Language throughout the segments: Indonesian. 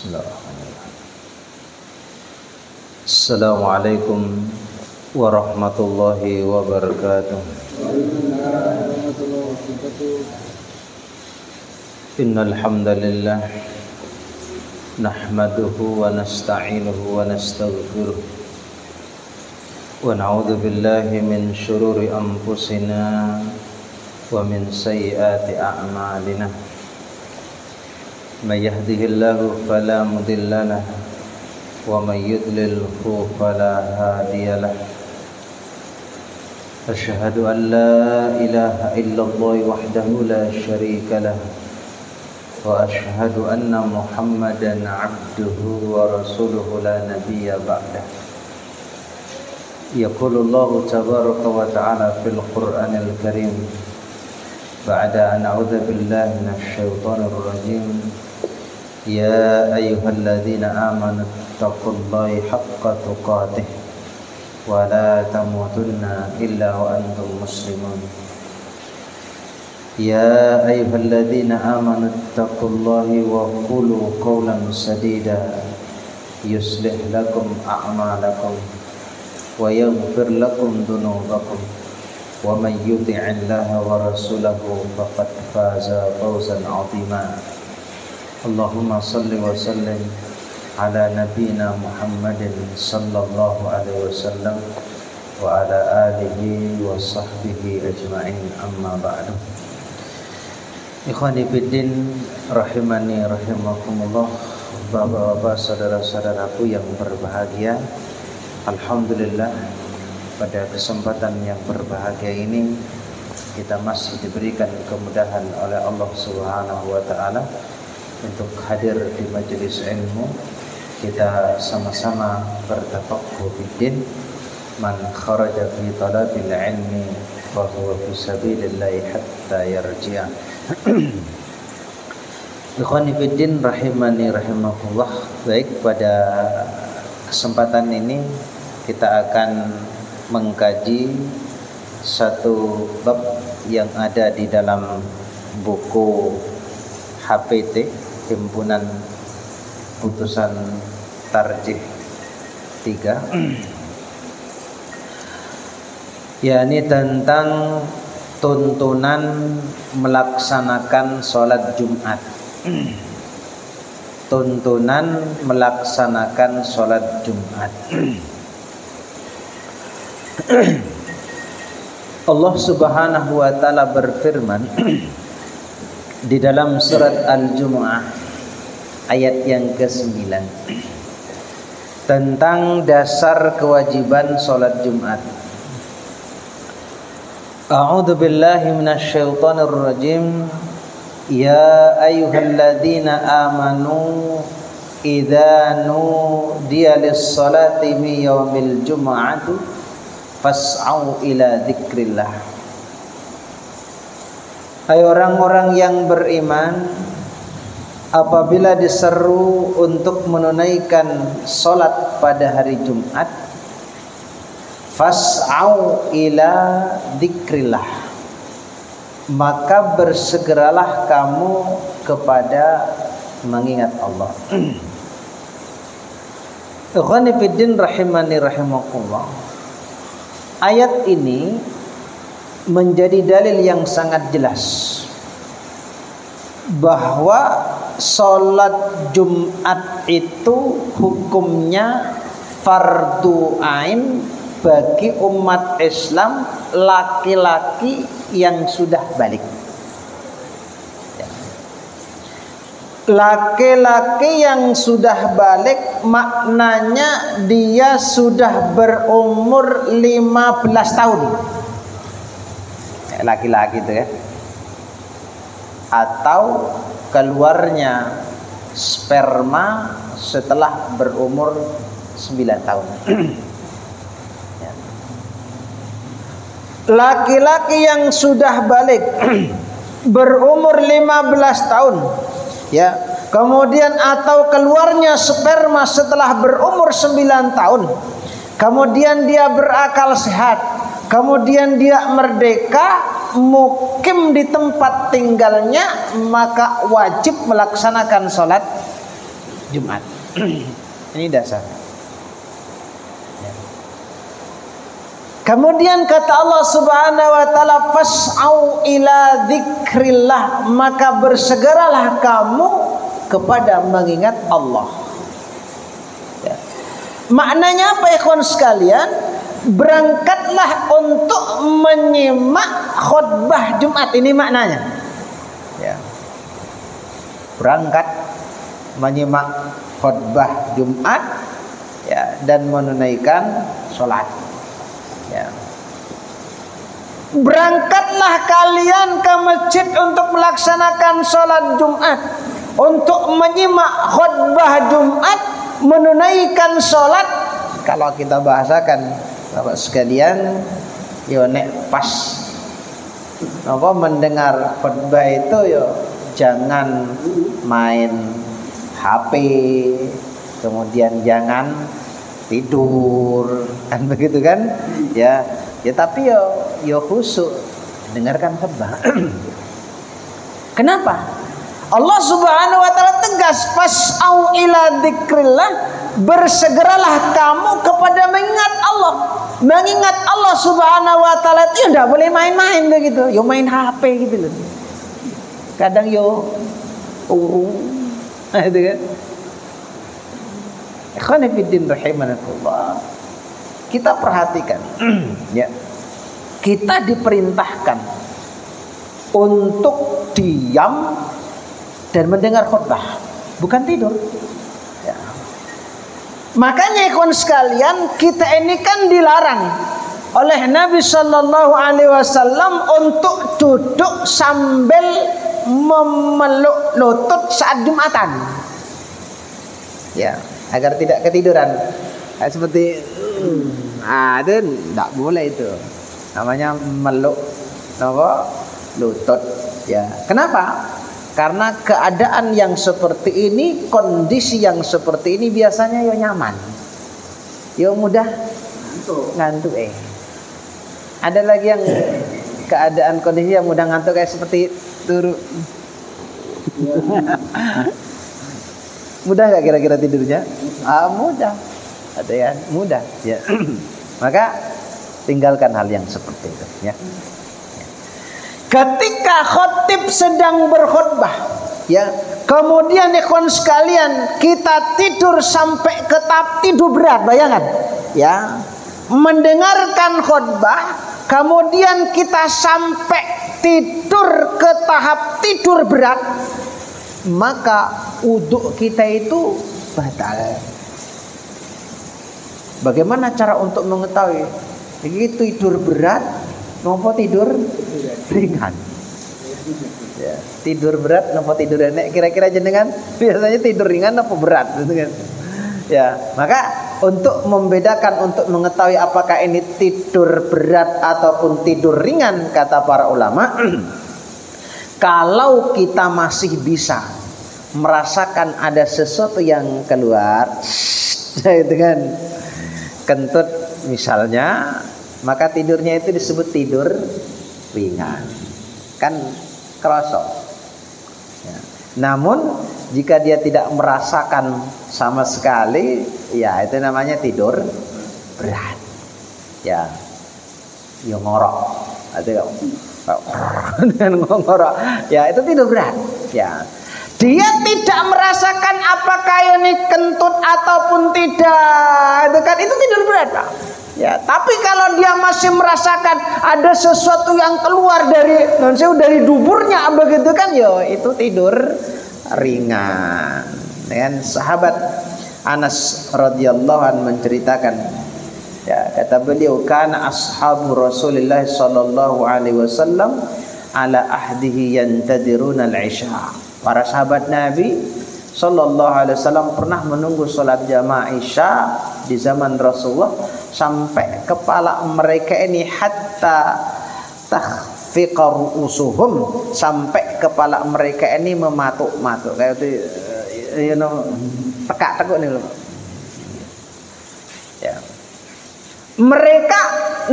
Bismillahirrahmanirrahim. Assalamualaikum warahmatullahi wabarakatuh. Innal hamdalillah nahmaduhu wa nasta'inuhu wa nastaghfiruh wa na'udzu billahi min shururi anfusina wa min sayyiati a'malina. May yahdihillahu fala mudilla lahu wa may yudlilhu fala hadiya lahu. Asyhadu an la ilaha illallah wahdahu la syarika lahu wa asyhadu anna Muhammadan 'abduhu wa rasuluhu la nabiyya ba'dah. Yaqulullahu tabaraka wa ta'ala fil Qur'anil Karim ba'da an a'udzu billahi minasy syaithanir rajim. Ya ayyuhalladzina amanu taqullaha haqqa tuqatih wa la tamutunna illa wa antum muslimun. Ya ayyuhalladzina amanu taqullaha wa qulu qawlan sadida yuslih lakum a'malakum wa yaghfir lakum dhunubakum wa may yuti'illaha wa rasulahu faqad faza fawzan 'azima. Allahumma salli wa sallim ala nabiyyina Muhammadin sallallahu alaihi wasallam wa ala alihi wa sahbihi ajma'in, amma ba'du. Ikhwani fiddin rahimani rahimakumullah, bapak-bapak, saudara-saudaraku yang berbahagia. Alhamdulillah, pada kesempatan yang berbahagia ini kita masih diberikan kemudahan oleh Allah Subhanahu wa taala untuk hadir di majelis ilmu. Kita sama-sama bertafaqquh fiddin. Man kharaja fi talabil ilmi fa huwa fi sabilillah hatta yarji'a. Ikhwani fiddin rahimani rahimakumullah. Baik, pada kesempatan ini kita akan mengkaji satu bab yang ada di dalam buku HPT, Himpunan Putusan Tarjih 3, yakni tentang tuntunan melaksanakan sholat Jumat. Tuntunan melaksanakan sholat Jumat. Allah Subhanahu wa ta'ala berfirman di dalam surat Al-Jumu'ah ayat yang ke-9 tentang dasar kewajiban sholat Jumat. A'udzu billahi minasyaitonir rajim. Ya ayyuhalladzina amanu idza nudiya lis-salati min yaumil jumu'ati fas'au ila dzikrillah. Hai orang-orang yang beriman, apabila diseru untuk menunaikan salat pada hari Jumat, fas'au ila dzikrillah, maka bersegeralah kamu kepada mengingat Allah. Ikhwani fiddin rahimani rahimakumullah. Ayat ini menjadi dalil yang sangat jelas bahwa sholat Jumat itu hukumnya fardu ain bagi umat Islam laki-laki yang sudah balik. Laki-laki yang sudah balik maknanya dia sudah berumur 15 tahun. Laki-laki itu ya. Atau keluarnya sperma setelah berumur 9 tahun. Laki-laki yang sudah balik berumur 15 tahun ya, kemudian atau keluarnya sperma setelah berumur 9 tahun, kemudian dia berakal sehat, kemudian dia merdeka, mukim di tempat tinggalnya, maka wajib melaksanakan sholat Jumat. Ini dasar. Kemudian kata Allah Subhanahu wa taala, fas'au ila dzikrillah, maka bersegeralah kamu kepada mengingat Allah. Ya. Maknanya apa ikhwan sekalian? Berangkatlah untuk menyimak khutbah Jumat, ini maknanya. Ya. Berangkat menyimak khutbah Jumat, ya, dan menunaikan sholat. Ya. Berangkatlah kalian ke masjid untuk melaksanakan sholat Jumat, untuk menyimak khutbah Jumat, menunaikan sholat. Kalau kita bahasakan Bapak sekalian, yo nek pas apa mendengar khutbah itu, yo jangan main HP, kemudian jangan tidur, kan begitu kan? Ya tapi yo khusyuk dengarkan khutbah. Kenapa? Allah Subhanahu wa taala tegas, fas'au ila dzikrillah, bersegeralah kamu kepada mengingat Allah. Mengingat Allah Subhanahu wa taala itu tidak boleh main-main begitu. Yo main HP gitu loh. Kadang yo itu kan. Ikhwan fillah rahimakumullah. Kita perhatikan ya. Kita diperintahkan untuk diam dan mendengar khutbah, bukan tidur. Ya. Makanya ikhwan sekalian, kita ini kan dilarang oleh Nabi Shallallahu Alaihi Wasallam untuk duduk sambil memeluk lutut saat Jumatan. Ya, agar tidak ketiduran. Seperti itu tidak boleh itu. Namanya meluk lutut. Ya, kenapa? Karena keadaan yang seperti ini, kondisi yang seperti ini biasanya yo nyaman, yo mudah ngantuk. Ada lagi yang keadaan kondisi yang mudah ngantuk kayak seperti turu. Mudah nggak kira-kira tidurnya? Mudah. Ada ya mudah. Ya. Maka tinggalkan hal yang seperti itu. Ya. Ketika khotib sedang berkhutbah, ya, kemudian ikhwan sekalian kita tidur sampai ke tahap tidur berat, bayangan, ya, mendengarkan khutbah, kemudian kita sampai tidur ke tahap tidur berat, maka wudhu kita itu batal. Bagaimana cara untuk mengetahui ini tidur berat nopo tidur ringan? Ya, tidur berat nopo tidur enek, kira-kira jenengan biasanya tidur ringan nopo berat gitu kan? Ya, maka untuk membedakan, untuk mengetahui apakah ini tidur berat ataupun tidur ringan, kata para ulama, kalau kita masih bisa merasakan ada sesuatu yang keluar, itu kan kentut misalnya, maka tidurnya itu disebut tidur ringan, kan kerosok. Ya. Namun jika dia tidak merasakan sama sekali, ya itu namanya tidur berat. Ya, yo ngorok, atau dengan ngorok, ya itu tidur berat. Ya, dia tidak merasakan apakah ini kentut ataupun tidak, itu tidur berat, Pak. Ya, tapi kalau dia masih merasakan ada sesuatu yang keluar dari duburnya begitu kan, yo itu tidur ringan. Dengan sahabat Anas radhiyallahu anhu menceritakan, ya, kata beliau, kana ashabu Rasulillah sallallahu alaihi wasallam ala ahdihi yantadiruna al-isya. Para sahabat Nabi sallallahu alaihi wasallam pernah menunggu salat jamaah Isya di zaman Rasulullah sampai kepala mereka ini hatta takhfiqa ru'usuhum, sampai kepala mereka ini mematuk-matuk kayak itu, tekak-tekuk nih loh. Ya. Mereka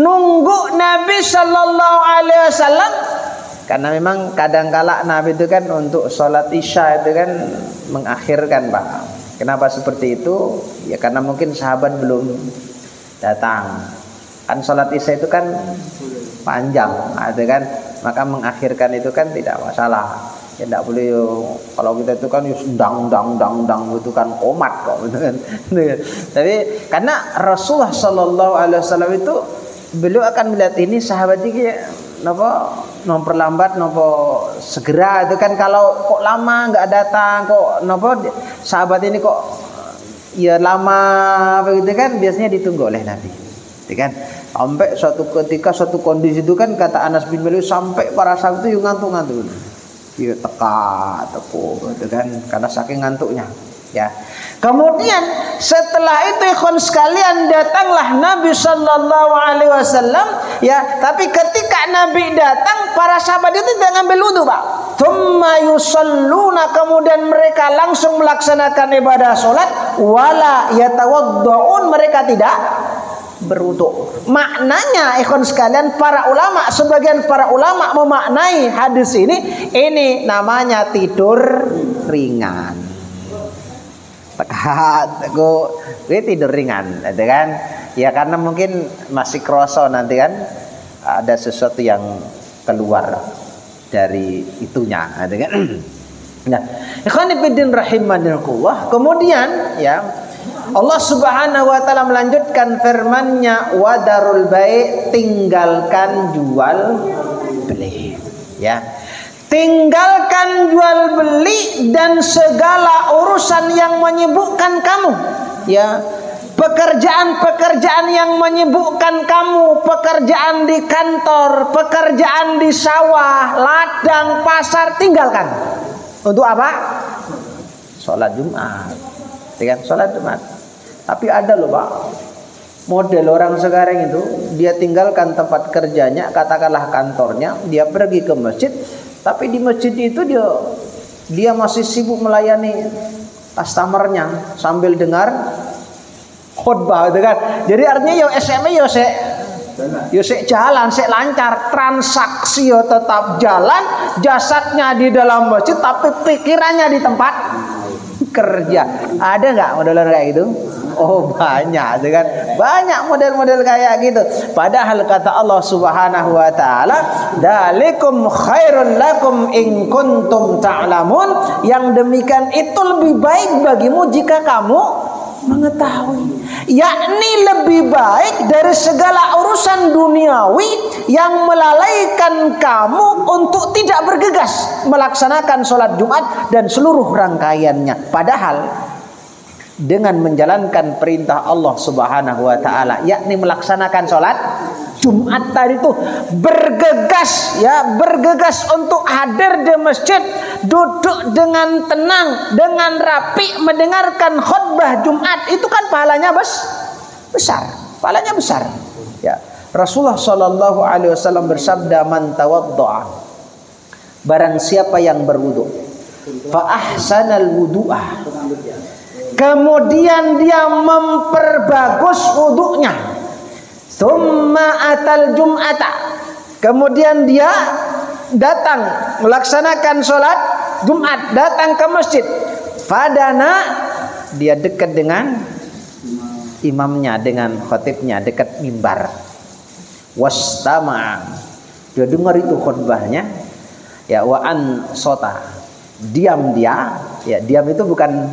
nunggu Nabi sallallahu alaihi wasallam karena memang kadangkala Nabi itu kan untuk sholat Isya itu kan mengakhirkan, Pak. Kenapa seperti itu? Ya karena mungkin sahabat belum datang. Kan sholat isya itu kan panjang, ada kan? Maka mengakhirkan itu kan tidak masalah. Ya tidak boleh kalau kita itu kan dang itu kan komat kok gitu kan. Tapi karena Rasulullah Shallallahu Alaihi Wasallam itu beliau akan melihat ini sahabat ini nopo memperlambat nopo segera itu kan, kalau kok lama nggak datang kok nopo sahabat ini kok ya lama begitu kan, biasanya ditunggu oleh Nabi, gitu kan. Sampai suatu ketika suatu kondisi itu kan kata Anas bin Malik sampai para sahabat itu ngantuk-ngantuk, ya teko gitu kan, karena saking ngantuknya ya. Kemudian setelah itu ikhwan sekalian datanglah Nabi Sallallahu Alaihi Wasallam ya. Tapi ketika Nabi datang para sahabat itu tidak ngambil wudu Pak. Thumma yusalluna, kemudian mereka langsung melaksanakan ibadah sholat. Wala yatawaddaun, mereka tidak berwudu. Maknanya ikhwan sekalian, para ulama, sebagian para ulama memaknai hadis ini namanya tidur ringan. Tekat, gue tidur ringan, gitu kan? Ya karena mungkin masih kroso nanti kan ada sesuatu yang keluar dari itunya, gitu kan? Nah, ikhwan fillah rahimakumullah. Kemudian ya Allah Subhanahu wa taala melanjutkan firman-Nya, wadarul bai', tinggalkan jual beli, ya. Tinggalkan jual beli dan segala urusan yang menyibukkan kamu, ya. Pekerjaan-pekerjaan yang menyibukkan kamu, pekerjaan di kantor, pekerjaan di sawah, ladang, pasar, tinggalkan. Untuk apa? Sholat Jumat, kan? Sholat Jumat. Tapi ada loh Pak, model orang sekarang itu, dia tinggalkan tempat kerjanya, katakanlah kantornya, dia pergi ke masjid. Tapi di masjid itu dia masih sibuk melayani customernya sambil dengar khutbah, gitu kan. Jadi artinya yo SMA yo jalan, lancar, transaksi yo tetap jalan, jasadnya di dalam masjid tapi pikirannya di tempat kerja. Ada nggak modelan kayak gitu? Oh banyak, kan? Banyak model-model kayak gitu. Padahal kata Allah Subhanahu wa taala, "Dzalikum khairul lakum in kuntum ta'lamun." Yang demikian itu lebih baik bagimu jika kamu mengetahui. Yakni lebih baik dari segala urusan duniawi yang melalaikan kamu untuk tidak bergegas melaksanakan sholat Jumat dan seluruh rangkaiannya. Padahal dengan menjalankan perintah Allah Subhanahu wa taala, yakni melaksanakan sholat Jumat tadi itu bergegas, ya, bergegas untuk hadir di masjid, duduk dengan tenang, dengan rapi mendengarkan khutbah Jumat, itu kan pahalanya besar, pahalanya besar. Ya, Rasulullah Shallallahu Alaihi Wasallam bersabda, man tawaddo'a, barang siapa yang berwudu, fa ahsanal wudu'ah, kemudian dia memperbagus wudunya, summa atal jum'ata, kemudian dia datang melaksanakan sholat Jumat, datang ke masjid, fadana, dia dekat dengan imamnya, dengan khatibnya, dekat mimbar, wastama, dia dengar itu khutbahnya, ya, wa an sota, diam dia, ya, diam itu bukan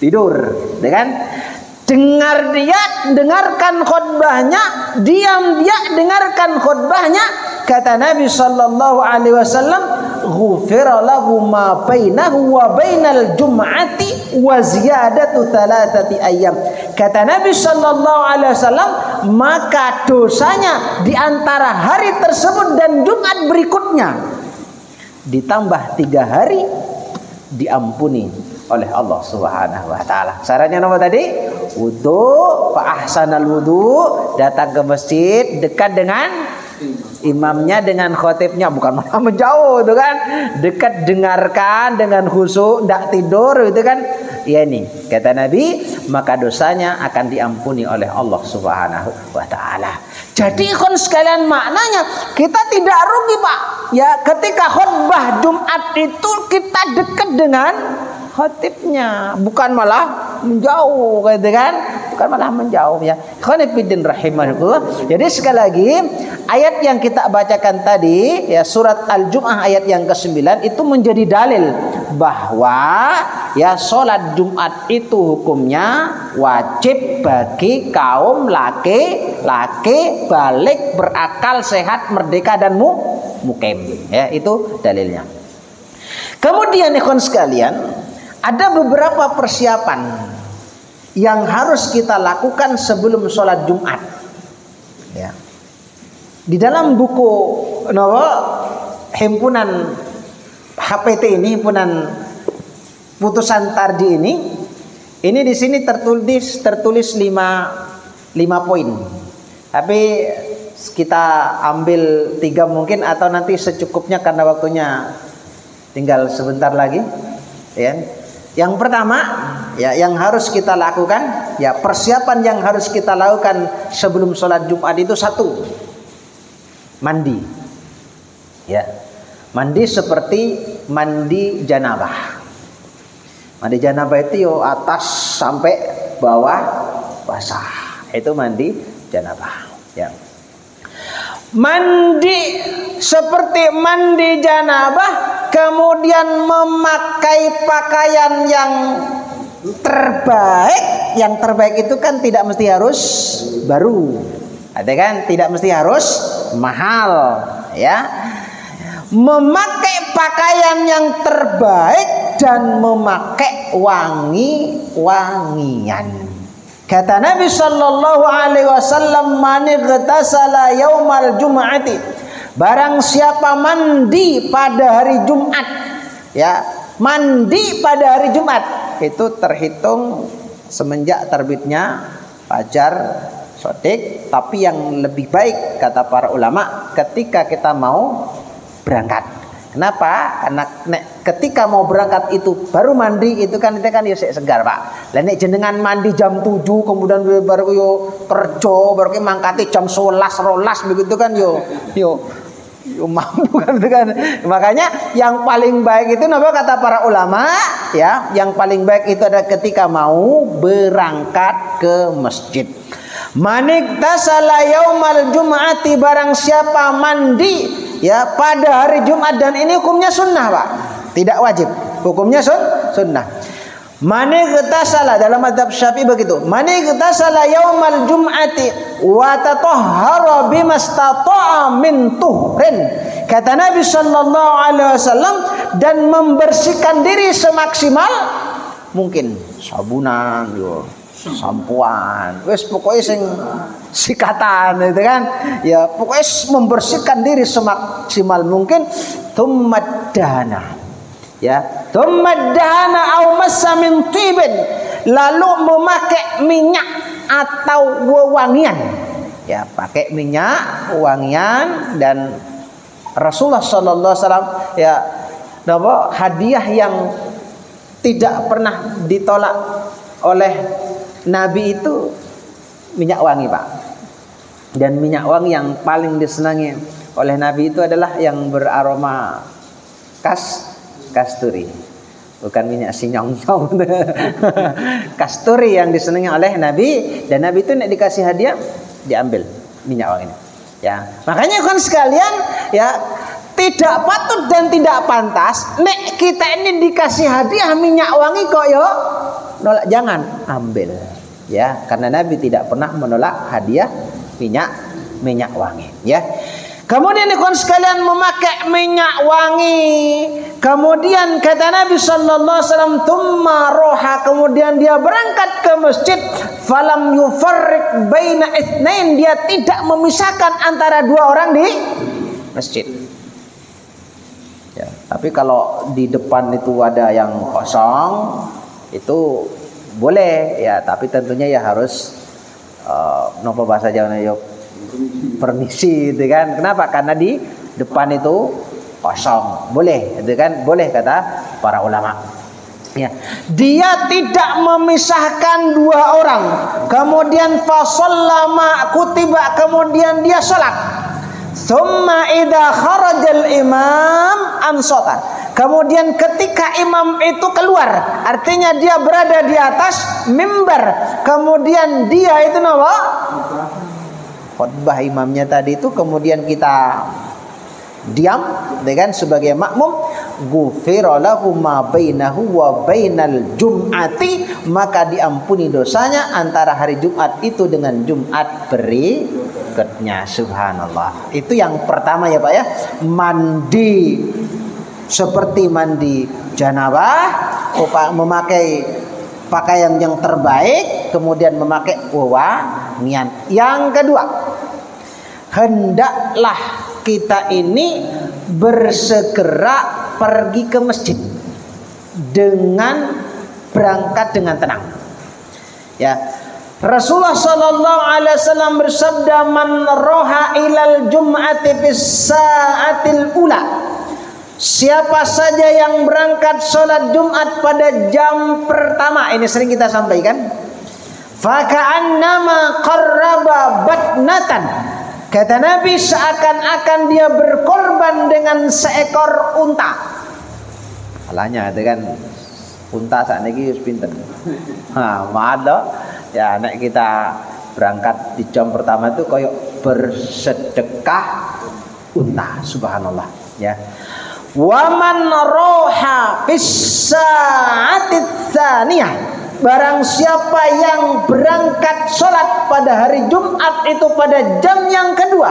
tidur, kan? Dengarkan khutbahnya, diam dia dengarkan khutbahnya. Kata Nabi Sallallahu Alaihi Wasallam, ghufira lahu ma bainahu wa bainal jum'ati wa ziyadatu thalathati ayyam. Kata Nabi Sallallahu Alaihi Wasallam, maka dosanya di antara hari tersebut dan Jumat berikutnya ditambah 3 hari diampuni oleh Allah Subhanahu wa taala. Syaratnya nomor tadi, wudu, fa ahsanal wudu, datang ke masjid, dekat dengan imamnya, dengan khotibnya, bukan malah menjauh, itu kan, dekat, dengarkan dengan khusyuk, tidak tidur, itu kan. Ya, ini kata Nabi, maka dosanya akan diampuni oleh Allah Subhanahu wa taala. Jadi ikhwan sekalian, maknanya kita tidak rugi Pak, ya, ketika khutbah Jumat itu kita dekat dengan khatibnya, bukan malah menjauh, gitu kan? Bukan malah menjauh ya. Khonifidin rahimahullah. Jadi sekali lagi ayat yang kita bacakan tadi ya, surat Al-Jum'ah ayat yang ke-9 itu menjadi dalil bahwa ya sholat Jumat itu hukumnya wajib bagi kaum laki-laki balik, berakal, sehat, merdeka dan mukim. Ya, itu dalilnya. Kemudian ikhwan sekalian, ada beberapa persiapan yang harus kita lakukan sebelum sholat Jumat. Ya. Di dalam buku himpunan HPT ini, himpunan putusan tarji ini di sini tertulis 5 poin. Tapi kita ambil 3 mungkin, atau nanti secukupnya karena waktunya tinggal sebentar lagi. Ya. Yang pertama, ya, yang harus kita lakukan, ya, persiapan yang harus kita lakukan sebelum sholat Jumat itu 1, mandi. Ya, mandi seperti mandi janabah. Mandi janabah itu yo atas sampai bawah basah. Itu mandi janabah. Ya. Mandi seperti mandi janabah, kemudian memakai pakaian yang terbaik. Yang terbaik itu kan tidak mesti harus baru, ada kan? Tidak mesti harus mahal, ya. Memakai pakaian yang terbaik dan memakai wangi-wangian. Kata Nabi sallallahu alaihi wasallam, "Man igtasala yaumal jum'ati." Barang siapa mandi pada hari Jumat, ya, mandi pada hari Jumat itu terhitung semenjak terbitnya fajar shodiq. Tapi yang lebih baik kata para ulama ketika kita mau berangkat. Kenapa? Karena ketika mau berangkat itu baru mandi itu kan ya segar, Pak. Lah nek jenengan mandi jam 7 kemudian baru yo kerja, baru ki mangkati jam 11 12 begitu kan yo mampu kan, gitu kan. Makanya yang paling baik itu napa kata para ulama, ya, yang paling baik itu adalah ketika mau berangkat ke masjid. Maniktasala yaumal jum'ati, barang siapa mandi ya pada hari Jumat, dan ini hukumnya sunnah, Pak, tidak wajib, hukumnya sunnah. Maniktasala dalam mazhab Syafi'i begitu. Maniktasala yaumal jum'ati wa tatahhara bimastata'a min tuhrin. Kata Nabi sallallahu alaihi wasallam, dan membersihkan diri semaksimal mungkin, sabunan yo, sampuan, wes pokoknya sing sikatan itu kan, ya pokoknya membersihkan diri semaksimal mungkin. Tumadana, ya, tumadana au massa min tibin, lalu memakai minyak atau wewangian, ya, pakai minyak wangian. Dan Rasulullah sallallahu alaihi wasallam, ya, hadiah yang tidak pernah ditolak oleh Nabi itu minyak wangi, Pak. Dan minyak wangi yang paling disenangi oleh Nabi itu adalah yang beraroma kasturi. Bukan minyak sinyong-nyong. Kasturi yang disenangi oleh Nabi. Dan Nabi itu nek dikasih hadiah diambil minyak wangi. Ya. Makanya kan sekalian, ya, tidak patut dan tidak pantas nek kita ini dikasih hadiah minyak wangi kok yo nolak, jangan ambil, ya, karena Nabi tidak pernah menolak hadiah minyak wangi, ya. Kemudian ikhwan sekalian memakai minyak wangi. Kemudian kata Nabi sallallahu alaihi wasallam, "Tsumma roha", kemudian dia berangkat ke masjid. Falam yufarriq baina itsnain, dia tidak memisahkan antara 2 orang di masjid. Ya, tapi kalau di depan itu ada yang kosong itu boleh, ya, tapi tentunya ya harus nopo bahasa Jawa yo permisi, itu kan. Kenapa? Karena di depan itu kosong, boleh, itu kan, boleh kata para ulama. Ya, dia tidak memisahkan 2 orang. Kemudian fasallama kutiba, kemudian dia sholat. Tsumma idza kharajal imam ansata, Kemudian ketika imam itu keluar, artinya dia berada di atas mimbar. Kemudian dia itu khutbah imamnya tadi itu, kemudian kita diam dengan sebagai makmum, ghufira lahu ma bainahu wa bainal jum'ati, maka diampuni dosanya antara hari Jumat itu dengan Jumat berikutnya. Subhanallah. Itu yang pertama ya Pak ya, mandi seperti mandi janabah, memakai pakaian yang terbaik, kemudian memakai wewangian. Yang kedua, hendaklah kita ini bersegera pergi ke masjid dengan berangkat dengan tenang. Ya, Rasulullah sallallahu alaihi wasallam bersabda, "Man roha ilal jum'ati fis sa'atil ula." Siapa saja yang berangkat sholat Jumat pada jam pertama, ini sering kita sampaikan, faka'annama qarraba batnatan, kata Nabi, seakan-akan dia berkorban dengan seekor unta. Alanya dengan unta saat ini pinten. Maaf loh, ya nek kita berangkat di jam pertama itu koyok bersedekah unta. Subhanallah ya. Waman roha fis sa'atit tsaniyah, barang siapa yang berangkat sholat pada hari Jumat itu pada jam yang kedua,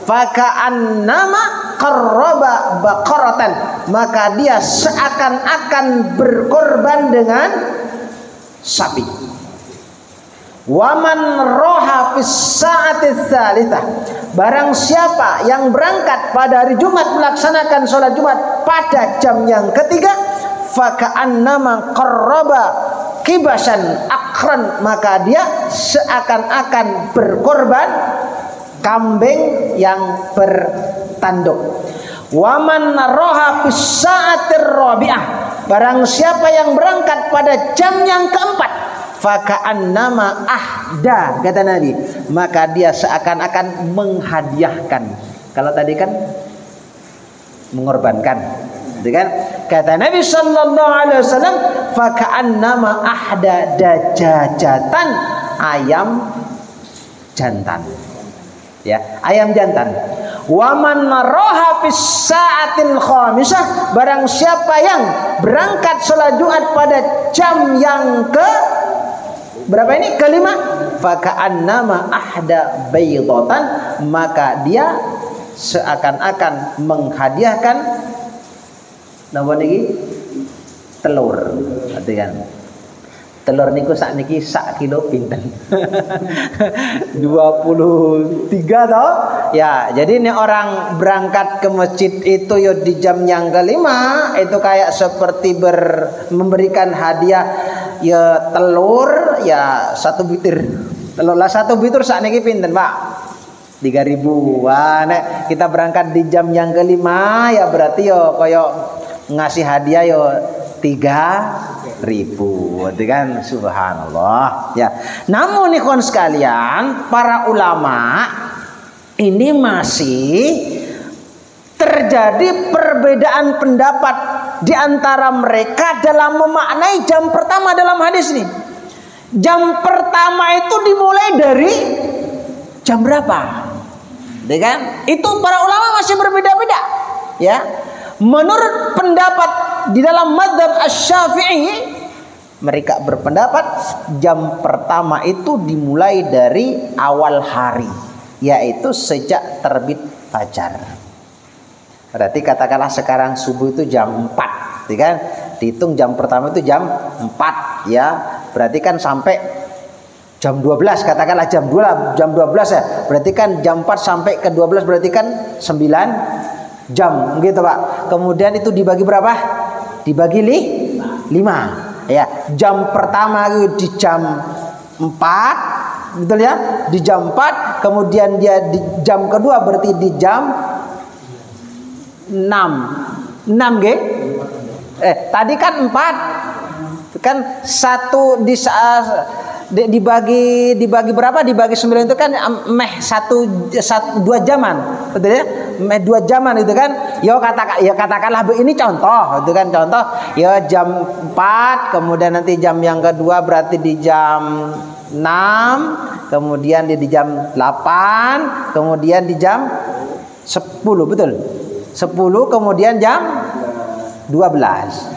faka'annama qarraba baqaratan, maka dia seakan-akan berkorban dengan sapi. Waman roha fis sa'atis tsalitsah, barang siapa yang berangkat pada hari Jumat melaksanakan sholat Jumat pada jam yang ketiga, faka'annama qarraba kibasan akran, maka dia seakan-akan berkorban kambing yang bertanduk. Waman roha fis sa'atir rabi'ah, barang siapa yang berangkat pada jam yang keempat, faka'annama ahda, kata Nabi, maka dia seakan-akan menghadiahkan. Kalau tadi kan mengorbankan, gitu kan? Kata Nabi sallallahu alaihi wasallam, faka'annama ahda dajajatan, ayam jantan. Ya, ayam jantan. Waman roha fis sa'atil khamisah, barang siapa yang berangkat sholat Jumat pada jam yang ke berapa ini? Kelima, faka'annama ahda baydatan, maka dia seakan-akan menghadiahkan napa niki? Telur. Artikan telur niku sak niki sak kilo pinten. 23 toh? Ya, jadi ini orang berangkat ke masjid itu ya di jam yang kelima, itu kayak seperti memberikan hadiah ya telur ya 1 butir. Telur lah 1 butir sak niki pinten, Pak? 3.000. Wah, nek kita berangkat di jam yang kelima ya berarti yo koyo ngasih hadiah yo 3.000, itu kan subhanallah ya. Namun ikhwan sekalian, para ulama ini masih terjadi perbedaan pendapat di antara mereka dalam memaknai jam pertama dalam hadis ini. Jam pertama itu dimulai dari jam berapa? Kan? Itu para ulama masih berbeda-beda ya. Menurut pendapat di dalam mazhab Asy-Syafi'i, mereka berpendapat jam pertama itu dimulai dari awal hari, yaitu sejak terbit fajar. Berarti katakanlah sekarang subuh itu jam 4, kan? Dihitung jam pertama itu jam 4 ya. Berarti kan sampai jam 12, katakanlah jam 12 ya. Berarti kan jam 4 sampai ke 12 berarti kan 9 jam gitu Pak. Kemudian itu dibagi berapa? Dibagi 5 ya. Jam pertama itu di jam 4, betul ya? Di jam 4, kemudian dia di jam kedua berarti di jam 6 nggih. Tadi kan 4 kan, satu dibagi berapa? Dibagi 9 itu kan meh 2 jaman, betul ya? Meh 2 jaman itu kan. Ya katakanlah ini contoh, itu kan contoh. Ya jam 4, kemudian nanti jam yang kedua berarti di jam 6, kemudian di jam 8, kemudian di jam 10, betul? 10 kemudian jam 12.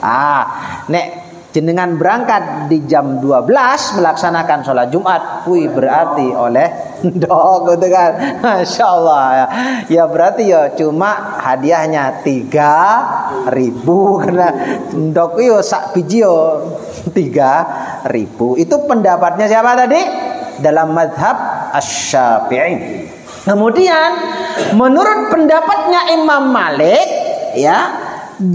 Nek jenengan berangkat di jam 12 melaksanakan sholat Jumat, berarti oleh ndok gitu kan. Masya Allah ya berarti ya cuma hadiahnya 3.000 karena ndok yo sak biji yo 3.000. Itu pendapatnya siapa tadi? Dalam mazhab Asy-Syafi'i. Kemudian menurut pendapatnya Imam Malik ya,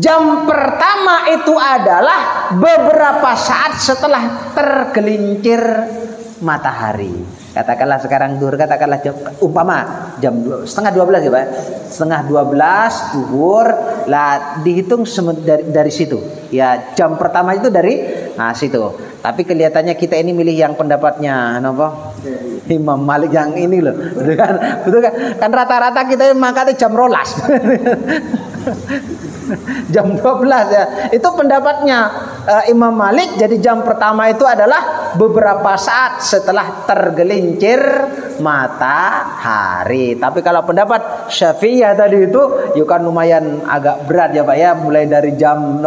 jam pertama itu adalah beberapa saat setelah tergelincir matahari. Katakanlah sekarang duhur, katakanlah umpama jam 11:30 ya Pak, 11:30 duhur lah, dihitung dari situ. Ya jam pertama itu dari situ. Tapi kelihatannya kita ini milih yang pendapatnya apa? Imam Malik yang ini loh, betul kan? Betul kan? Kan rata-rata kita mangkatnya jam rolas. Jam 12 ya. Itu pendapatnya Imam Malik. Jadi jam pertama itu adalah beberapa saat setelah tergelincir matahari. Tapi kalau pendapat Syafi'iyah tadi itu ya kan lumayan agak berat ya Pak ya. Mulai dari jam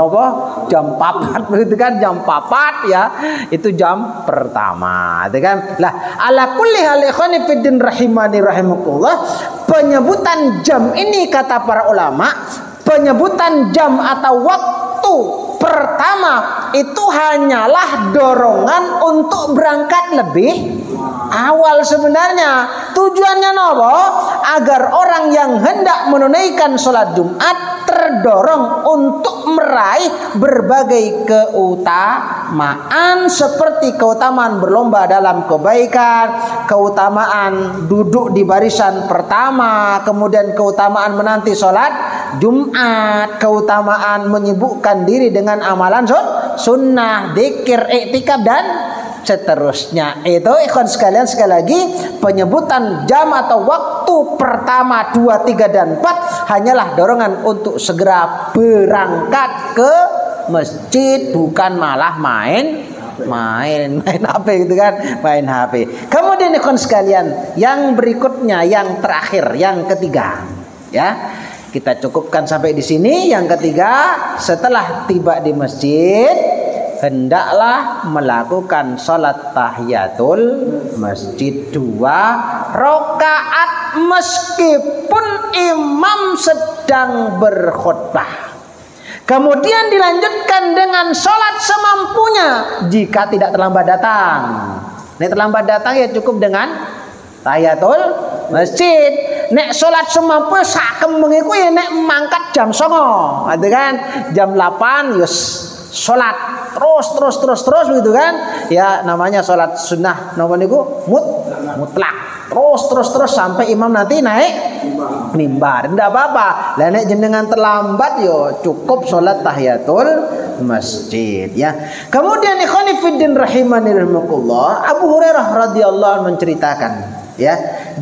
jam 4 begitu kan, jam 4 ya. Itu jam pertama, itu kan. Lah ala kulli hal ikhwani fiddin rahimani rahimakumullah, penyebutan jam ini kata para ulama, penyebutan jam atau waktu pertama itu hanyalah dorongan untuk berangkat lebih awal sebenarnya. Tujuannya nopo? Agar orang yang hendak menunaikan sholat Jumat terdorong untuk meraih berbagai keutamaan seperti keutamaan berlomba dalam kebaikan, keutamaan duduk di barisan pertama, kemudian keutamaan menanti sholat Jumat, keutamaan menyibukkan diri dengan amalan sunnah, dzikir, iktikaf dan seterusnya. Itu ikhwan sekalian, sekali lagi penyebutan jam atau waktu pertama 2, 3 dan 4 hanyalah dorongan untuk segera berangkat ke masjid, bukan malah main HP gitu kan, main HP. Kemudian ikhwan sekalian, yang berikutnya, yang terakhir, yang ketiga ya. Kita cukupkan sampai di sini. Yang ketiga, setelah tiba di masjid hendaklah melakukan sholat tahiyatul masjid 2 rakaat meskipun imam sedang berkhutbah. Kemudian dilanjutkan dengan sholat semampunya jika tidak terlambat datang. Nek terlambat datang ya cukup dengan tahiyatul masjid. Nek sholat semampu sakem mengiku ya nek mangkat jam 09, gitu kan, jam 8 yus sholat terus begitu kan ya, namanya sholat sunnah nomor niku mutlak terus sampai imam nanti naik mimbar, ndak apa-apa. Lah nek jenengan terlambat yo cukup sholat tahiyatul masjid ya. Kemudian ikhwani fiddin rahimani rahimakumullah, Abu Hurairah radhiyallahu anhu menceritakan ya,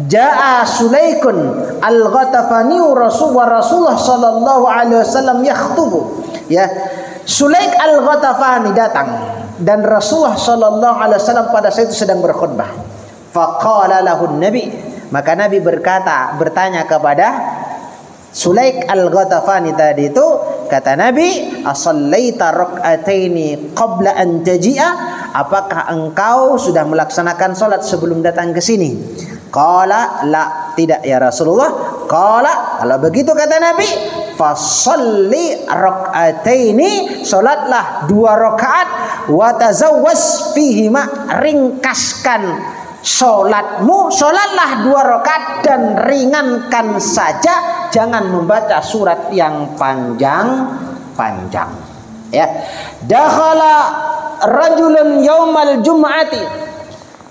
jaa Sulaikun al-Ghatafani Rasulullah sallallahu alaihi wasallam yakhutubu ya. Sulaik al-Ghatafani datang dan Rasulullah sallallahu alaihi wasallam pada saat itu sedang berkhutbah. Faqala lahu Nabi, maka Nabi bertanya kepada Sulaik al-Ghatafani tadi itu, kata Nabi, asallaita rak'ataini qabla an taji'a, apakah engkau sudah melaksanakan salat sebelum datang ke sini? Qala la, tidak ya Rasulullah. Qala, kalau begitu kata Nabi, fasalli rak'ataini, salatlah 2 rakaat, wa tazawwas fihima, ringkaskan salatmu, salatlah 2 rakaat dan ringankan saja, jangan membaca surat yang panjang-panjang ya. Dakhala rajulun yaumal jum'ati,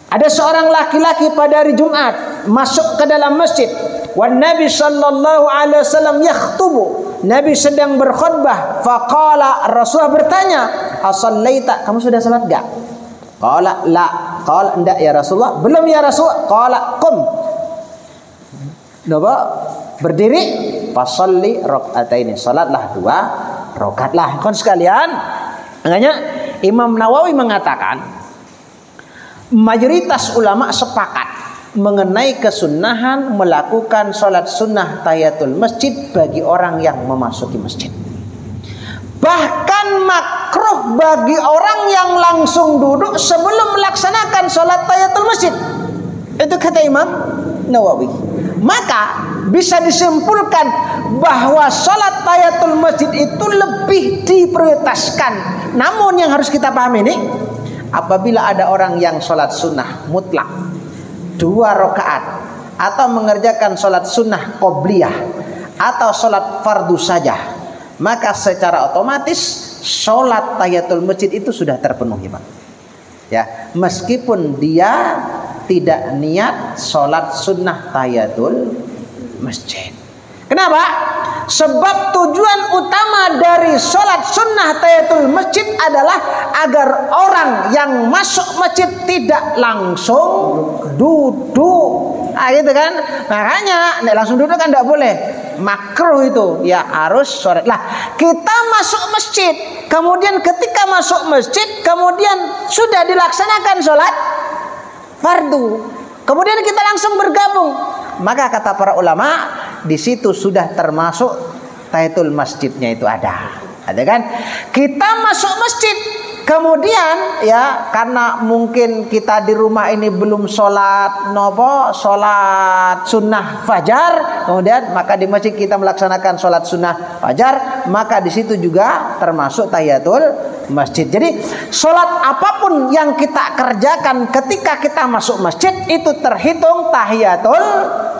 ada seorang laki-laki pada hari Jumat masuk ke dalam masjid. Wan Nabi sallallahu alaihi wasallam yakhutubu, Nabi sedang berkhutbah. Faqala, Rasulullah bertanya, asallaita, kamu sudah salat enggak? Qala la, Qala enggak ya Rasulullah. Belum ya Rasulullah. Qala qum. Napa? Berdiri, fasalli raka'ataini. Salatlah 2 rakaatlah. Kon sekalian, makanya Imam Nawawi mengatakan mayoritas ulama sepakat mengenai kesunahan melakukan sholat sunnah tahiyatul masjid bagi orang yang memasuki masjid. Bahkan makruh bagi orang yang langsung duduk sebelum melaksanakan sholat tahiyatul masjid. Itu kata Imam Nawawi. Maka bisa disimpulkan bahwa sholat tahiyatul masjid itu lebih diprioritaskan. Namun yang harus kita pahami ini, apabila ada orang yang sholat sunnah mutlak 2 rakaat atau mengerjakan sholat sunnah qobliyah atau sholat fardu saja, maka secara otomatis sholat tahiyatul masjid itu sudah terpenuhi, Pak. Ya, meskipun dia tidak niat sholat sunnah tahiyatul masjid. Kenapa? Sebab tujuan utama dari sholat sunnah tahiyatul masjid adalah agar orang yang masuk masjid tidak langsung duduk. Nah, gitu kan? Makanya langsung duduk kan tidak boleh. Makruh itu. Ya harus sholat. Lah, kita masuk masjid. Kemudian ketika masuk masjid, kemudian sudah dilaksanakan sholat fardu. Kemudian kita langsung bergabung. Maka kata para ulama, di situ sudah termasuk tahiyatul masjidnya itu ada kan? Kita masuk masjid, kemudian ya karena mungkin kita di rumah ini belum sholat sholat sunnah fajar, kemudian maka di masjid kita melaksanakan sholat sunnah fajar, maka di situ juga termasuk tahiyatul masjid. Jadi sholat apapun yang kita kerjakan ketika kita masuk masjid itu terhitung tahiyatul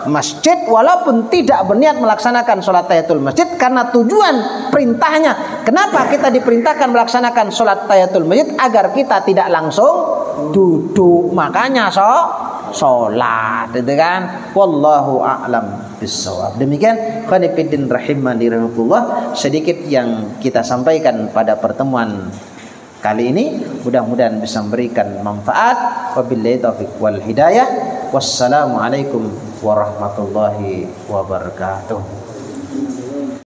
masjid, walaupun tidak berniat melaksanakan sholat tahiyatul masjid, karena tujuan perintahnya. Kenapa kita diperintahkan melaksanakan sholat tahiyatul masjid? Agar kita tidak langsung duduk, makanya sholat, itu kan? Wallahu a'lam bishawab. Demikian khonifidin rahimani rahmatullah, sedikit yang kita sampaikan pada pertemuan kali ini, mudah-mudahan bisa memberikan manfaat. Wabillahi taufiq wal hidayah. Wassalamualaikum warahmatullahi wabarakatuh.